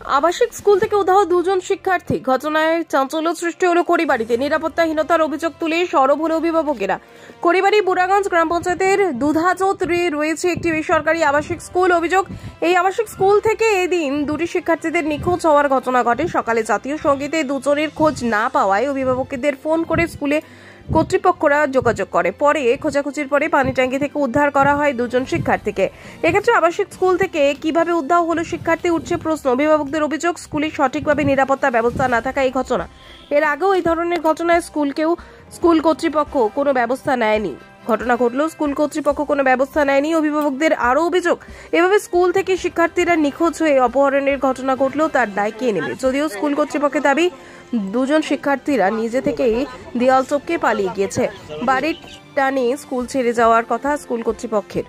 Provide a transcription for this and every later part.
আবাসিক স্কুল থেকে উধাও দুজন শিক্ষার্থী। ঘটনায় চাঞ্চল্য সৃষ্টি হলো কড়িবাড়িতে। নিরাপত্তাহীনতার অভিযোগ তুলে সরব হলো অভিভাবকেরা। কড়িবাড়ি বুড়াগঞ্জ গ্রাম পঞ্চায়েতের দুধাচৌত্রে রয়েছে একটি বেসরকারি আবাসিক স্কুল। অভিযোগ, এই আবাসিক স্কুল থেকে এদিন দুটি শিক্ষার্থীদের নিখোঁজ হওয়ার ঘটনা ঘটে। সকালে জাতীয় সঙ্গীতে দুজনের খোঁজ না পাওয়ায় অভিভাবকদের ফোন করে স্কুলে কর্তৃপক্ষরা যোগাযোগ করে। পরে খোঁজাখুঁজির পরে পানি ট্যাঙ্কি থেকে উদ্ধার করা হয় দুজন শিক্ষার্থীকে। এক্ষেত্রে আবাসিক স্কুল থেকে কিভাবে উদ্ধার হলো শিক্ষার্থী উঠছে প্রশ্ন। অভিভাবকদের অভিযোগ, স্কুলে সঠিকভাবে নিরাপত্তা ব্যবস্থা না থাকা এই ঘটনা। এর আগেও এই ধরনের ঘটনায় স্কুল কর্তৃপক্ষ কোনো ব্যবস্থা নেয়নি। ঘটনা ঘটলেও স্কুল কর্তৃপক্ষ কোনো ব্যবস্থা নেয়নি। অভিভাবকদের আরও অভিযোগ, এভাবে স্কুল থেকে শিক্ষার্থীরা নিখোঁজ হয়ে অপহরণের ঘটনা ঘটলেও তার দায় কে নেবে। যদিও স্কুল কর্তৃপক্ষের দাবি, দুজন শিক্ষার্থীরা নিজে থেকেই দেয়াল টপকে পালিয়ে গিয়েছে। বাড়ির টানে স্কুল ছেড়ে যাওয়ার কথা স্কুল কর্তৃপক্ষের।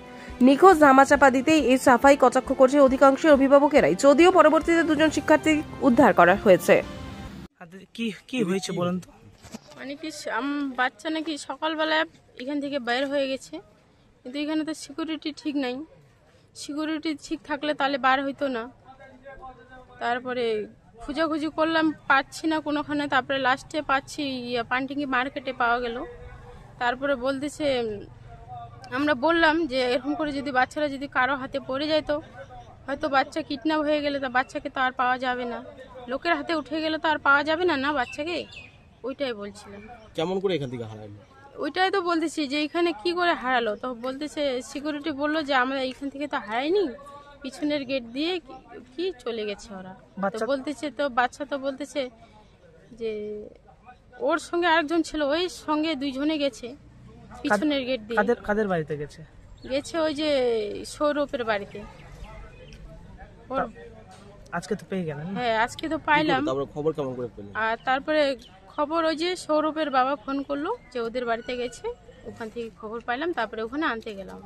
নিখোঁজ ধামাচাপা দিতেই এই সাফাই কটাক্ষ করছে অধিকাংশ অভিভাবকেরাই। যদিও পরবর্তীতে দুজন শিক্ষার্থী উদ্ধার করা হয়েছে। কি হয়েছে বলেন তো? মানে কি, বাচ্চা নাকি সকালবেলায় এখান থেকে বাইর হয়ে গেছে, কিন্তু এখানে তো সিকিউরিটি ঠিক নাই। সিকিউরিটি ঠিক থাকলে তাহলে বার হইতো না। তারপরে খোঁজাখুঁজি করলাম, পাচ্ছি না কোনোখানে। তারপরে লাস্টে পাচ্ছি পানটিঙ্গি মার্কেটে পাওয়া গেল। তারপরে বলতেছে, আমরা বললাম যে এরকম করে যদি বাচ্চারা যদি কারো হাতে পড়ে যায়, তো হয়তো বাচ্চা কিডন্যাপ হয়ে গেলে তা বাচ্চাকে তো আর পাওয়া যাবে না। লোকের হাতে উঠে গেলে তো আর পাওয়া যাবে না বাচ্চাকে। ওইটাই বলছিলাম। কেমন করে এখান থেকে হারালো? ওইটাই তো বলতেছি যে এখানে কি করে হারালো। তো বলতেছে, সিকিউরিটি বললো যে আমরা এইখান থেকে তো হারাইনি, পিছনের গেট দিয়ে কি চলে গেছে ওরা। তো বলতেছে, তো বাচ্চা তো বলতেছে যে ওর সঙ্গে আরেকজন ছিল, ওই সঙ্গে দুইজনে গেছে পিছনের গেট দিয়ে। কাদের বাড়িতে গেছে? গেছে ওই যে সৌরভের বাড়িতে। আজকে তো পেয়ে গেলেন? হ্যাঁ, আজকে তো পাইলাম। তারপরে খবর কেমন করে পেলেন? আর তারপরে খবর ওই যে সৌরভের বাবা ফোন করলো যে ওদের বাড়িতে গেছে, ওখান থেকে খবর পাইলাম। তারপরে ওখানে আনতে গেলাম।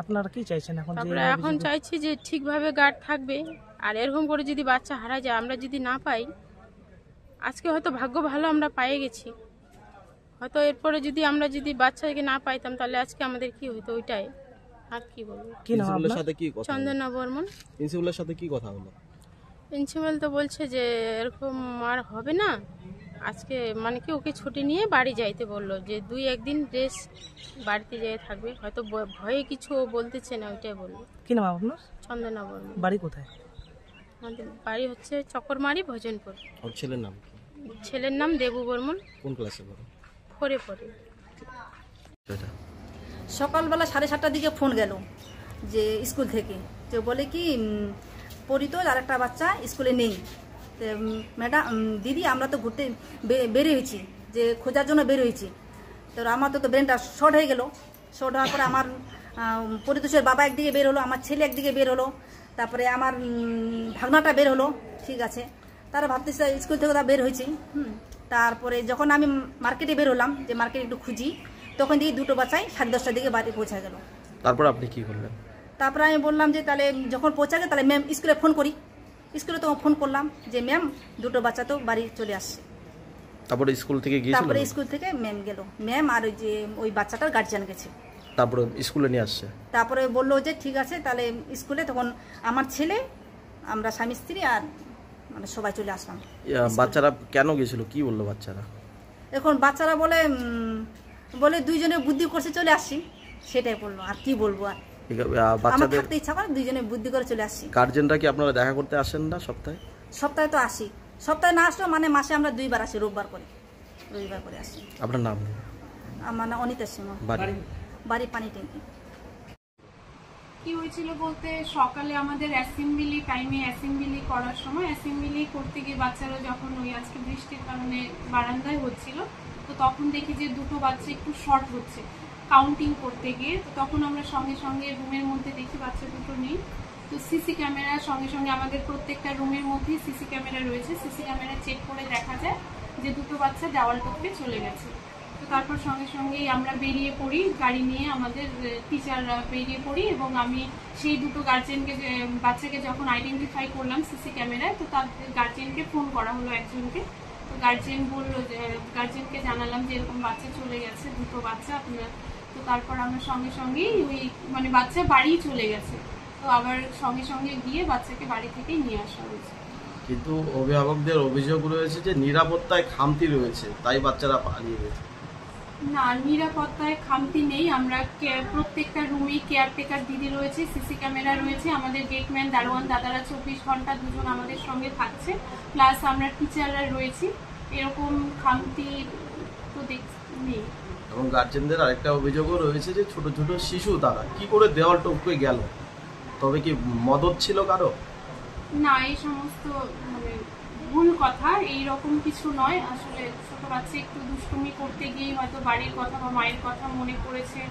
আপনারা কি চাইছেন এখন? তারপরে এখন চাইছি যে ঠিকভাবে গার্ড থাকবে। আর এরকম করে যদি বাচ্চা হারা যায়, আমরা যদি না পাই, আজকে হয়তো ভাগ্য ভালো আমরা পেয়ে গেছি, হয়তো এরপরে যদি আমরা যদি বাচ্চাকে না পাইতাম তাহলে আজকে আমাদের কি হতো। ওইটাই আর কি বলবো। প্রিন্সিপালের সাথে কি কথা? চন্দনা বর্মন। প্রিন্সিপালের সাথে কি কথা হলো? প্রিন্সিপাল তো বলছে যে এরকম আর হবে না। আজকে মানে কি ওকে ছুটি নিয়ে বাড়ি যাইতে বললো, যে 2-1 দিন রেস্ট বাড়িতে যেয়ে থাকবে। হয়তো ভয়ে কিছু ও বলতেছে না, ওইটাই বললো। কি নাম আপনার? চন্দনা বর্মন। বাড়ি কোথায়? আমাদের বাড়ি হচ্ছে চক্করমারি, ভজনপুর। ওর ছেলের নাম? ছেলের নাম দেবু বর্মন। কোন ক্লাসে পড়ে? 4-এ পড়ে। সকালবেলা 7:30টার দিকে ফোন গেল যে স্কুল থেকে, যে বলে কি পরিত আর একটা বাচ্চা স্কুলে নেই। ম্যাডাম, দিদি, আমরা তো ঘুরতে বের হয়েছি, যে খোঁজার জন্য বের হয়েছি। তো আমার তো ব্রেনটা শর্ট হয়ে গেল। শর্ট হওয়ার পরে আমার পরিতোষের বাবা একদিকে বের হলো, আমার ছেলে একদিকে বের হলো, তারপরে আমার ভাগনাটা বের হলো। ঠিক আছে, তারা ভাবতেছে স্কুল থেকে তারা বের হয়েছি। তারপরে যখন আমি মার্কেটে বের হলাম, যে মার্কেটে একটু খুঁজি, তখন দেখি দুটো বাচ্চাই 10:30টার দিকে বাড়ি পৌঁছা গেল। তারপর আপনি কি করলেন? তারপরে আমি বললাম যে তাহলে যখন পৌঁছাগে তাহলে ম্যাম স্কুলে ফোন করি। স্কুলে তো ফোন করলাম যে ম্যাম, দুটো বাচ্চা তো বাড়ি চলে আসছে। তারপরে স্কুল থেকে গিয়েছিল? তারপরে স্কুল থেকে ম্যাম গেল, ম্যাম আর ওই যে ওই বাচ্চাটার গার্জিয়ান গেছে। তারপরে স্কুলে নিয়ে আসছে। তারপরে বললো যে ঠিক আছে তাহলে স্কুলে। তখন আমার ছেলে, আমরা স্বামী স্ত্রী আর মানে সবাই চলে আসলাম। বাচ্চারা কেন গেছিল, কি বললো বাচ্চারা? এখন বাচ্চারা বলে দুইজনে বুদ্ধি করছে চলে আসছি, সেটাই বললো। আর কি বলবো, আর আমার থাকতে ইচ্ছা করে, দুইজনে বুদ্ধি করে চলে আসছি। গার্জেনরা কি আপনারা দেখা করতে আসেন না সপ্তাহে? সপ্তাহে তো আসি, সপ্তাহে না আসলেও মানে মাসে আমরা 2বার আসি, রবিবার করে আসি। আপনার নাম? আমার নাম অনিতা সিংহ, বাড়ি পানি ট্যাঙ্কি। কি হয়েছিল বলতে, সকালে আমাদের অ্যাসেম্বলি টাইমে অ্যাসেম্বলি করার সময়, অ্যাসেম্বলি করতে গিয়ে বাচ্চারা যখন ওই আজকে বৃষ্টির কারণে বারান্দায় হচ্ছিল, তো তখন দেখি যে দুটো বাচ্চা একটু শর্ট হচ্ছে কাউন্টিং করতে গিয়ে। তো তখন আমরা সঙ্গে সঙ্গে রুমের মধ্যে দেখি বাচ্চা দুটো নেই। তো সিসি ক্যামেরার সঙ্গে সঙ্গে আমাদের প্রত্যেকটা রুমের মধ্যেই সিসি ক্যামেরা রয়েছে। সিসি ক্যামেরা চেক করে দেখা যায় যে দুটো বাচ্চা দেওয়াল টপকে চলে গেছে। তো তারপর সঙ্গে সঙ্গেই আমরা বেরিয়ে পড়ি, গাড়ি নিয়ে আমাদের টিচাররা বেরিয়ে পড়ি, এবং আমি সেই দুটো গার্জেনকে, বাচ্চাকে যখন আইডেন্টিফাই করলাম সিসি ক্যামেরায়, তো তার গার্জেনকে ফোন করা হলো একজনকে। তো গার্জেন বললো যে, গার্জেনকে জানালাম যে এরকম বাচ্চা চলে গেছে, দুটো বাচ্চা আপনার। তো তারপর আমরা সঙ্গে সঙ্গেই ওই মানে বাচ্চা বাড়ি চলে গেছে। তো আবার সঙ্গে সঙ্গে গিয়ে বাচ্চাকে বাড়ি থেকেই নিয়ে আসা হয়েছে। কিন্তু অভিভাবকদের অভিযোগ রয়েছে যে নিরাপত্তায় খামতি রয়েছে, তাই বাচ্চারা পালিয়ে গেছে। না, নিরাপত্তায় খামতি নেই। আমরা প্রত্যেকটা রুমে কেয়ারটেকার দিদি রয়েছে, সিসি ক্যামেরা রয়েছে, আমাদের গেটম্যান দারোয়ান দাদারা 24 ঘন্টা দুজন আমাদের সঙ্গে থাকছে, প্লাস আমরা টিচাররা রয়েছি। এরকম খামতি তো নেই। এবং গার্জেনদের আরেকটা অভিযোগও রয়েছে যে ছোট ছোট শিশু তারা কি করে দেওয়াল টপকে গেল, তবে কি মদত ছিল কারো? না, এই সমস্ত মানে ভুল কথা, এই রকম কিছু নয়। আসলে ছোট বাচ্চা একটু দুষ্টুমি করতে গিয়ে হয়তো বাড়ির কথা বা মায়ের কথা মনে পড়েছে,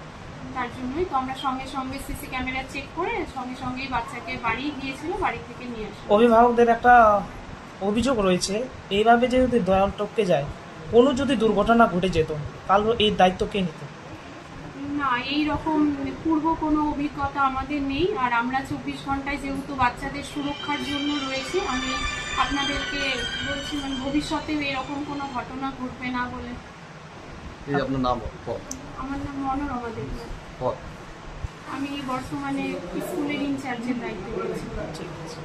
তার জন্যই তো আমরা সঙ্গে সঙ্গে সিসি ক্যামেরা চেক করে সঙ্গে সঙ্গেই বাচ্চাকে বাড়ি গিয়েছিল, বাড়ি থেকে নিয়ে আসা। অভিভাবকদের একটা অভিযোগ রয়েছে, এইভাবে যে যদি দেওয়াল টপকে যায়, কোনো যদি দুর্ঘটনা ঘটে যেত, তাহলে এই দায়িত্ব কে নিত? না, এই রকম পূর্ব কোনো অভিজ্ঞতা আমাদের নেই। আর আমরা 24 ঘন্টায় যেহেতু বাচ্চাদের সুরক্ষার জন্য রয়েছে, আমি আপনাদেরকে বলছি মানে ভবিষ্যতেও এরকম কোনো ঘটনা ঘটবে না বলে। এই যে আপনার নাম, পদ? আমার নাম মনোরমা দেবনাথ। পদ? আমি বর্তমানে স্কুলের ইনচার্জের দায়িত্ব রয়েছি। ঠিক আছে।